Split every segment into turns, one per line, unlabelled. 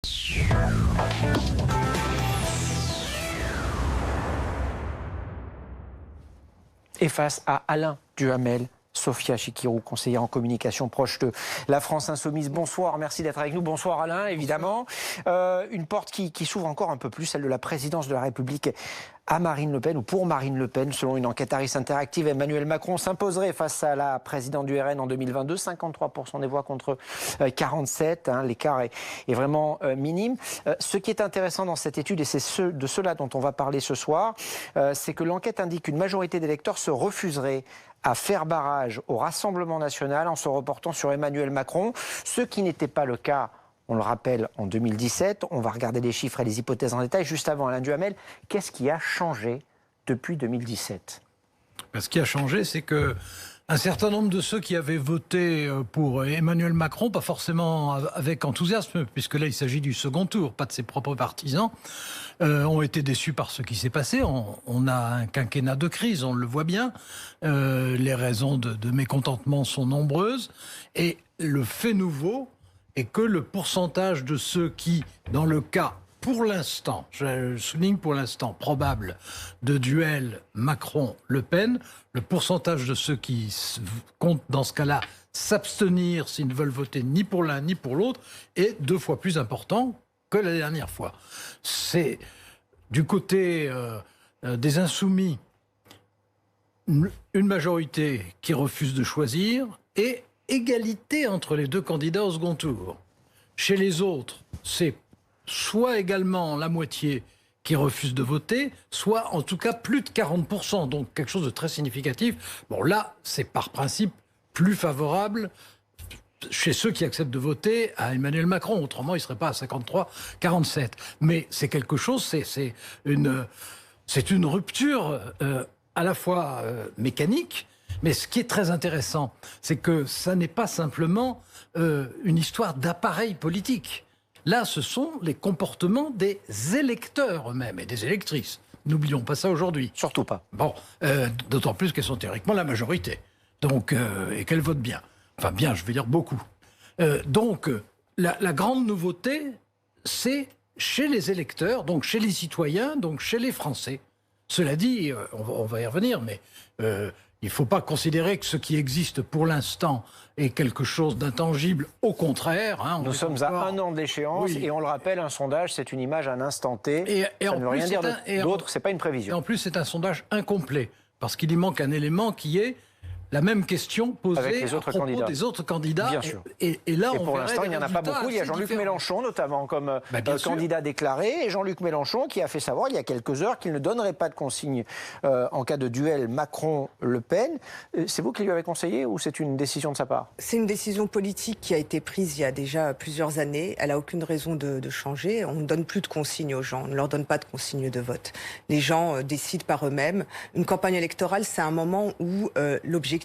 Et face à Alain Duhamel, Sophia Chikirou, conseillère en communication proche de la France Insoumise. Bonsoir, merci d'être avec nous. Bonsoir Alain, évidemment. Une porte qui s'ouvre encore un peu plus, celle de la présidence de la République à Marine Le Pen, ou pour Marine Le Pen. Selon une enquête Harris Interactive, Emmanuel Macron s'imposerait face à la présidente du RN en 2022. 53% des voix contre 47%. L'écart est vraiment minime. Ce qui est intéressant dans cette étude, et c'est de cela dont on va parler ce soir, c'est que l'enquête indique qu'une majorité d'électeurs se refuserait à faire barrage au Rassemblement national en se reportant sur Emmanuel Macron, ce qui n'était pas le cas, on le rappelle, en 2017. On va regarder les chiffres et les hypothèses en détail. Juste avant, Alain Duhamel, qu'est-ce qui a changé depuis 2017 ?
Ce qui a changé, c'est que un certain nombre de ceux qui avaient voté pour Emmanuel Macron, pas forcément avec enthousiasme, puisque là il s'agit du second tour, pas de ses propres partisans, ont été déçus par ce qui s'est passé. On a un quinquennat de crise, on le voit bien. Les raisons de mécontentement sont nombreuses. Et le fait nouveau est que le pourcentage de ceux qui, dans le cas, pour l'instant, je souligne pour l'instant, probable de duel Macron-Le Pen, le pourcentage de ceux qui comptent dans ce cas-là s'abstenir s'ils ne veulent voter ni pour l'un ni pour l'autre est 2 fois plus important que la dernière fois. C'est du côté des insoumis une majorité qui refuse de choisir et égalité entre les 2 candidats au second tour. Chez les autres, c'est soit également la moitié qui refuse de voter, soit en tout cas plus de 40%, donc quelque chose de très significatif. Bon là, c'est par principe plus favorable chez ceux qui acceptent de voter à Emmanuel Macron. Autrement, il ne serait pas à 53-47. Mais c'est quelque chose, c'est une rupture à la fois mécanique, mais ce qui est très intéressant, c'est que ça n'est pas simplement une histoire d'appareil politique. Là, ce sont les comportements des électeurs eux-mêmes et des électrices. N'oublions pas ça aujourd'hui.
Surtout pas.
Bon, d'autant plus qu'elles sont théoriquement la majorité. Donc, et qu'elles votent bien. Enfin bien, je veux dire beaucoup. Donc, la grande nouveauté, c'est chez les électeurs, donc chez les citoyens, donc chez les Français. Cela dit, on va y revenir, mais il ne faut pas considérer que ce qui existe pour l'instant est quelque chose d'intangible. Au contraire.
Nous sommes à 1 an de l'échéance, oui. Et on le rappelle, un sondage, c'est une image à un instant T. Et ça ne veut rien dire d'autre, ce n'est pas une prévision.
Et en plus, c'est un sondage incomplet, parce qu'il y manque un élément qui est la même question posée à propos des autres candidats.
Bien sûr.
Et là,
pour l'instant, il n'y en a pas beaucoup. Il y a Jean-Luc Mélenchon, notamment, comme candidat déclaré. Et Jean-Luc Mélenchon qui a fait savoir il y a quelques heures qu'il ne donnerait pas de consigne en cas de duel Macron-Le Pen. C'est vous qui lui avez conseillé ou c'est une décision de sa part ?
C'est une décision politique qui a été prise il y a déjà plusieurs années. Elle n'a aucune raison de changer. On ne donne plus de consignes aux gens. On ne leur donne pas de consignes de vote. Les gens décident par eux-mêmes. Une campagne électorale, c'est un moment où l'objectif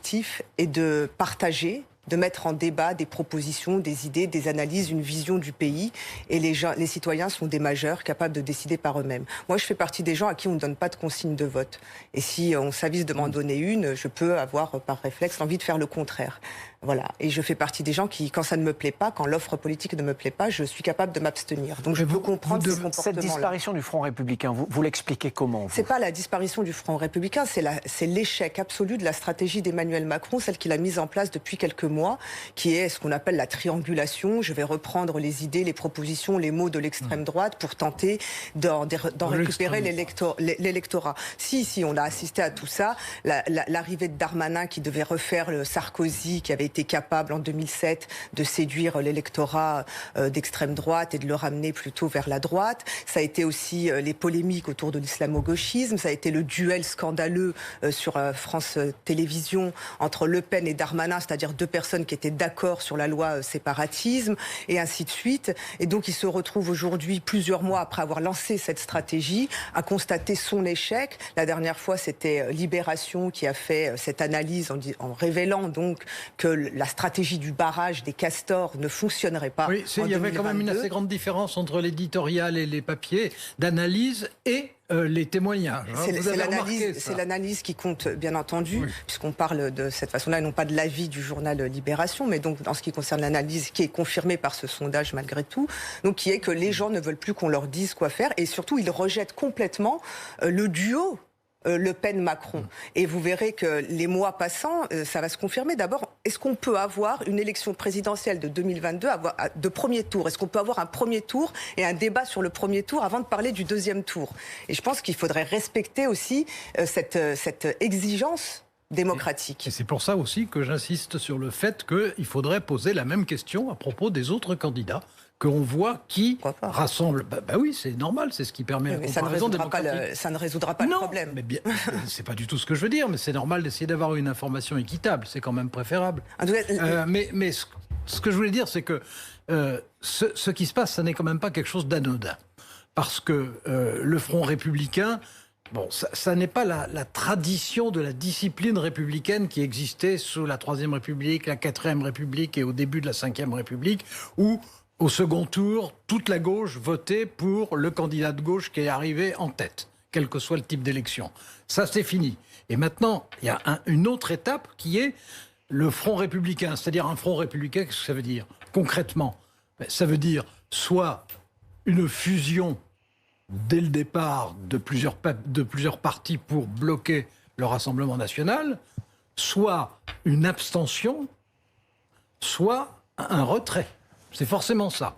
est de partager, de mettre en débat des propositions, des idées, des analyses, une vision du pays. Et les citoyens sont des majeurs capables de décider par eux-mêmes. Moi, je fais partie des gens à qui on ne donne pas de consigne de vote. Et si on s'avise de m'en donner une, je peux avoir par réflexe l'envie de faire le contraire. Voilà. Et je fais partie des gens qui, quand ça ne me plaît pas, quand l'offre politique ne me plaît pas, je suis capable de m'abstenir. Donc je peux comprendre ces comportements-là.
Cette disparition du Front républicain, vous l'expliquez comment ?
C'est pas la disparition du Front républicain, c'est l'échec absolu de la stratégie d'Emmanuel Macron, celle qu'il a mise en place depuis quelques mois, qui est ce qu'on appelle la triangulation. Je vais reprendre les idées, les propositions, les mots de l'extrême droite pour tenter d'en récupérer l'électorat. Si, on a assisté à tout ça. L'arrivée de Darmanin qui devait refaire le Sarkozy, qui avait été capable en 2007 de séduire l'électorat d'extrême droite et de le ramener plutôt vers la droite. Ça a été aussi les polémiques autour de l'islamo-gauchisme. Ça a été le duel scandaleux sur France Télévisions entre Le Pen et Darmanin, c'est-à-dire 2 personnes qui étaient d'accord sur la loi séparatisme, et ainsi de suite. Et donc il se retrouve aujourd'hui, plusieurs mois après avoir lancé cette stratégie, à constater son échec. La dernière fois, c'était Libération qui a fait cette analyse en révélant donc que la stratégie du barrage des castors ne fonctionnerait pas.
Oui, il y avait quand même une assez grande différence entre l'éditorial et les papiers d'analyse et les témoignages.
C'est l'analyse qui compte, bien entendu, puisqu'on parle de cette façon-là, et non pas de l'avis du journal Libération, mais donc en ce qui concerne l'analyse qui est confirmée par ce sondage malgré tout, donc qui est que les gens ne veulent plus qu'on leur dise quoi faire, et surtout ils rejettent complètement le duo Le Pen-Macron. Et vous verrez que les mois passant, ça va se confirmer. D'abord, est-ce qu'on peut avoir une élection présidentielle de 2022 de premier tour? Est-ce qu'on peut avoir un premier tour et un débat sur le premier tour avant de parler du deuxième tour? Et je pense qu'il faudrait respecter aussi cette exigence démocratique.
Et c'est pour ça aussi que j'insiste sur le fait qu'il faudrait poser la même question à propos des autres candidats, qu'on voit qui rassemble. Bah oui, c'est normal, c'est ce qui permet la comparaison démocratique.
Ça ne résoudra pas le problème.
Mais bien, c'est pas du tout ce que je veux dire, mais c'est normal d'essayer d'avoir une information équitable, c'est quand même préférable. Mais ce que je voulais dire, c'est que ce qui se passe, ça n'est quand même pas quelque chose d'anodin. Parce que le Front républicain, bon, ça n'est pas la tradition de la discipline républicaine qui existait sous la Troisième République, la Quatrième République et au début de la Cinquième République, où au second tour, toute la gauche votait pour le candidat de gauche qui est arrivé en tête, quel que soit le type d'élection. Ça, c'est fini. Et maintenant, il y a une autre étape qui est le Front républicain. C'est-à-dire un Front républicain, qu'est-ce que ça veut dire concrètement? Ça veut dire soit une fusion dès le départ de plusieurs partis pour bloquer le Rassemblement national, soit une abstention, soit un retrait. C'est forcément ça.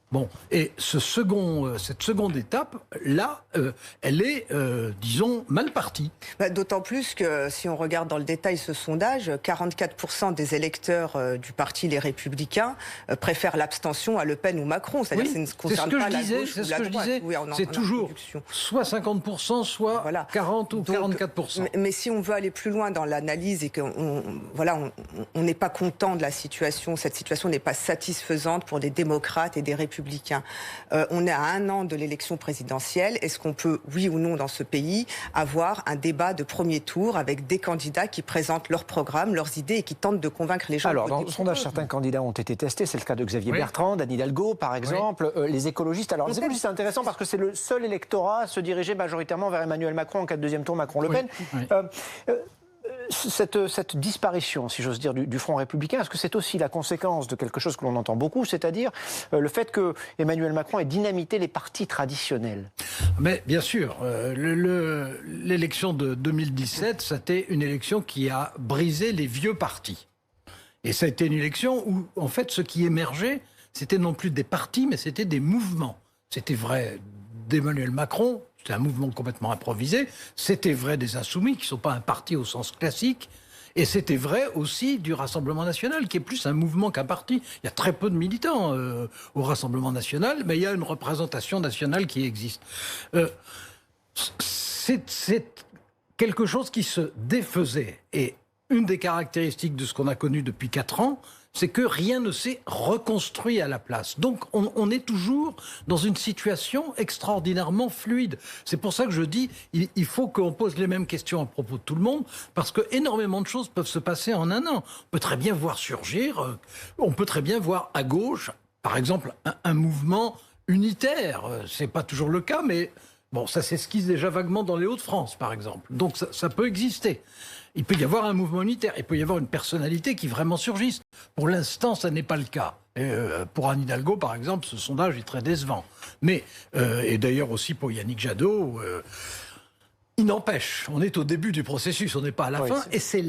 Bon, et cette seconde étape, là, elle est, disons, mal partie.
D'autant plus que, si on regarde dans le détail ce sondage, 44% des électeurs du parti Les Républicains préfèrent l'abstention à Le Pen ou Macron. C'est-à-dire que ça ne concerne pas la gauche ou la droite.
C'est toujours soit 50%, soit 40 ou 44%.
Mais si on veut aller plus loin dans l'analyse et qu'on n'est pas content de la situation, cette situation n'est pas satisfaisante pour des démocrates et des républicains. On est à 1 an de l'élection présidentielle. Est-ce qu'on peut, oui ou non, dans ce pays, avoir un débat de premier tour avec des candidats qui présentent leur programme, leurs idées et qui tentent de convaincre les gens?
Alors, dans le sondage, certains candidats ont été testés. C'est le cas de Xavier Bertrand, d'Anne Hidalgo, par exemple. Les écologistes. Alors, les écologistes, c'est intéressant parce que c'est le seul électorat à se diriger majoritairement vers Emmanuel Macron en cas de deuxième tour, Macron-Le Pen. Cette disparition, si j'ose dire, du Front républicain, est-ce que c'est aussi la conséquence de quelque chose que l'on entend beaucoup, c'est-à-dire le fait que Emmanuel Macron ait dynamité les partis traditionnels?
Mais bien sûr, l'élection de 2017, c'était une élection qui a brisé les vieux partis. Et ça a été une élection où, en fait, ce qui émergeait, c'était non plus des partis, mais c'était des mouvements. C'était vrai d'Emmanuel Macron. C'est un mouvement complètement improvisé. C'était vrai des Insoumis, qui ne sont pas un parti au sens classique. Et c'était vrai aussi du Rassemblement national, qui est plus un mouvement qu'un parti. Il y a très peu de militants au Rassemblement national, mais il y a une représentation nationale qui existe. C'est quelque chose qui se défaisait. Et une des caractéristiques de ce qu'on a connu depuis 4 ans, c'est que rien ne s'est reconstruit à la place. Donc on est toujours dans une situation extraordinairement fluide. C'est pour ça que je dis, il faut qu'on pose les mêmes questions à propos de tout le monde, parce que énormément de choses peuvent se passer en 1 an. On peut très bien voir surgir, on peut très bien voir à gauche, par exemple, un mouvement unitaire. C'est pas toujours le cas, mais bon, ça s'esquisse déjà vaguement dans les Hauts-de-France, par exemple. Donc ça peut exister. Il peut y avoir un mouvement unitaire, il peut y avoir une personnalité qui vraiment surgisse. Pour l'instant, ça n'est pas le cas. Pour Anne Hidalgo, par exemple, ce sondage est très décevant. Mais, et d'ailleurs aussi pour Yannick Jadot, il n'empêche, on est au début du processus, on n'est pas à la fin, et c'est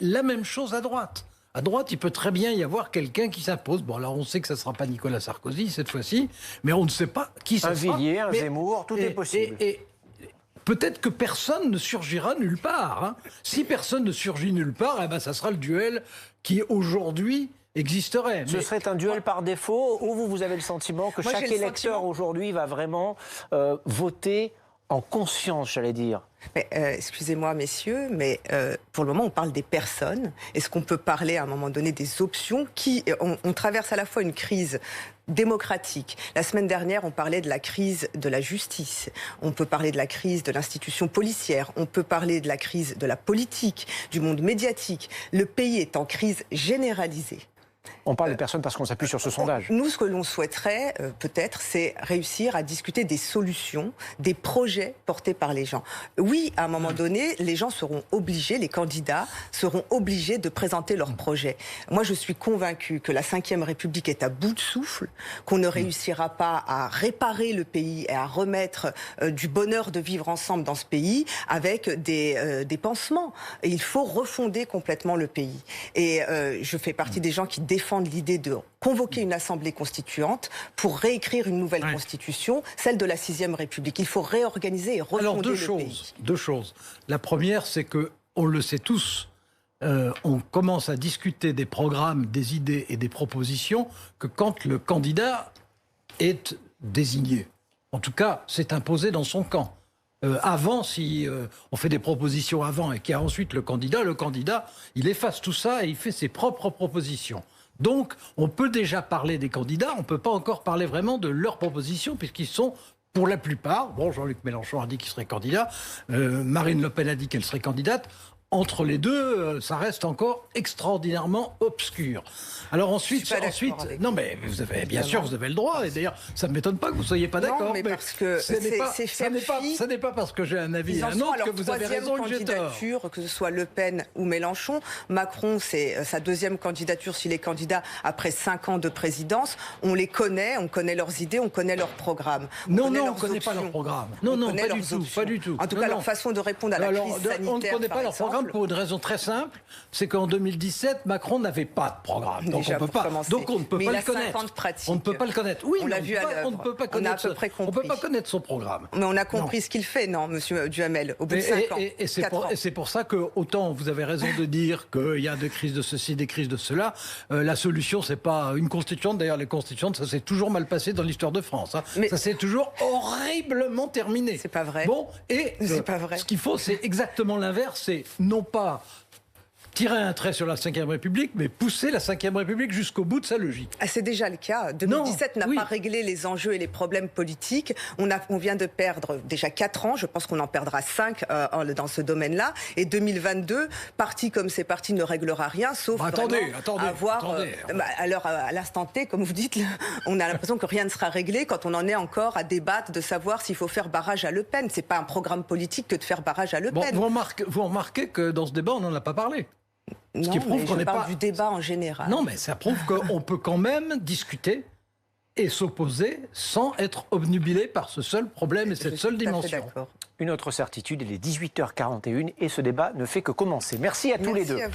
la même chose à droite. À droite, il peut très bien y avoir quelqu'un qui s'impose. Bon, alors on sait que ça ne sera pas Nicolas Sarkozy cette fois-ci, mais on ne sait pas qui ça sera.
Un Villiers, un Zemmour, tout est possible.
Peut-être que personne ne surgira nulle part. Hein. Si personne ne surgit nulle part, eh ben, ça sera le duel qui aujourd'hui existerait.
Ce serait un duel par défaut, ou vous avez le sentiment que chaque électeur aujourd'hui va vraiment voter en conscience, j'allais dire?
Mais, excusez-moi, messieurs, mais pour le moment, on parle des personnes. Est-ce qu'on peut parler à un moment donné des options on traverse à la fois une crise démocratique. La semaine dernière, on parlait de la crise de la justice. On peut parler de la crise de l'institution policière. On peut parler de la crise de la politique, du monde médiatique. Le pays est en crise généralisée.
On parle de personnes parce qu'on s'appuie sur ce sondage.
Nous, ce que l'on souhaiterait, peut-être, c'est réussir à discuter des solutions, des projets portés par les gens. Oui, à un moment donné, les gens seront obligés, les candidats seront obligés de présenter leurs projets. Moi, je suis convaincue que la Ve République est à bout de souffle, qu'on ne réussira pas à réparer le pays et à remettre du bonheur de vivre ensemble dans ce pays avec des pansements. Et il faut refonder complètement le pays. Et je fais partie des gens qui défendent l'idée de convoquer une assemblée constituante pour réécrire une nouvelle constitution, celle de la VIe République. Il faut réorganiser et refonder le pays.
Deux choses. La première, c'est que, on le sait tous, on commence à discuter des programmes, des idées et des propositions que quand le candidat est désigné. En tout cas, c'est imposé dans son camp. Avant, si on fait des propositions avant et qu'il y a ensuite le candidat, il efface tout ça et il fait ses propres propositions. Donc, on peut déjà parler des candidats, on ne peut pas encore parler vraiment de leurs propositions, puisqu'ils sont, pour la plupart, bon, Jean-Luc Mélenchon a dit qu'il serait candidat, Marine Le Pen a dit qu'elle serait candidate. Entre les deux, ça reste encore extraordinairement obscur. Alors ensuite, non mais vous avez bien sûr vous avez le droit. Et d'ailleurs, ça ne m'étonne pas que vous ne soyez pas d'accord.
Mais parce que
ça n'est pas parce que j'ai un avis et un autre que vous avez raison et que j'ai tort.
Que ce soit Le Pen ou Mélenchon, Macron, c'est sa deuxième candidature s'il est candidat après 5 ans de présidence. On les connaît, on connaît leurs idées, on connaît leurs programmes.
On ne connaît pas leur programme. Non, pas du tout.
En tout cas, leur façon de répondre à la crise sanitaire.
On ne connaît pas leur programme pour une raison très simple, c'est qu'en 2017, Macron n'avait pas de programme. Donc on ne peut pas le connaître. On ne peut pas le connaître. Oui, on l'a vu à l'œuvre. On ne peut pas connaître. On peut pas connaître son programme.
Mais on a compris ce qu'il fait, non, Monsieur Duhamel, au bout de 5 ans.
Et c'est pour ça que autant vous avez raison de dire qu'il y a des crises de ceci, des crises de cela. La solution, c'est pas une constituante. D'ailleurs, les constituantes, ça s'est toujours mal passé dans l'histoire de France. Mais ça s'est toujours horriblement terminé.
C'est pas vrai.
Bon, et
c'est pas vrai.
Ce qu'il faut, c'est exactement l'inverse. C'est non pas tirer un trait sur la Ve République, mais pousser la Ve République jusqu'au bout de sa logique.
C'est déjà le cas. 2017 n'a pas réglé les enjeux et les problèmes politiques. On vient de perdre déjà 4 ans. Je pense qu'on en perdra 5 dans ce domaine-là. Et 2022, parti comme c'est parti, ne réglera rien, sauf à l'instant T, comme vous dites, on a l'impression que rien ne sera réglé quand on en est encore à débattre de savoir s'il faut faire barrage à Le Pen. C'est pas un programme politique que de faire barrage à Le Pen.
Vous remarquez que dans ce débat, on n'en a pas parlé.
Ce qui prouve qu'on n'est pas du débat en général.
Non, mais ça prouve qu'on peut quand même discuter et s'opposer sans être obnubilé par ce seul problème et cette seule dimension.
Une autre certitude, il est 18h41 et ce débat ne fait que commencer. Merci à tous les deux. À vous.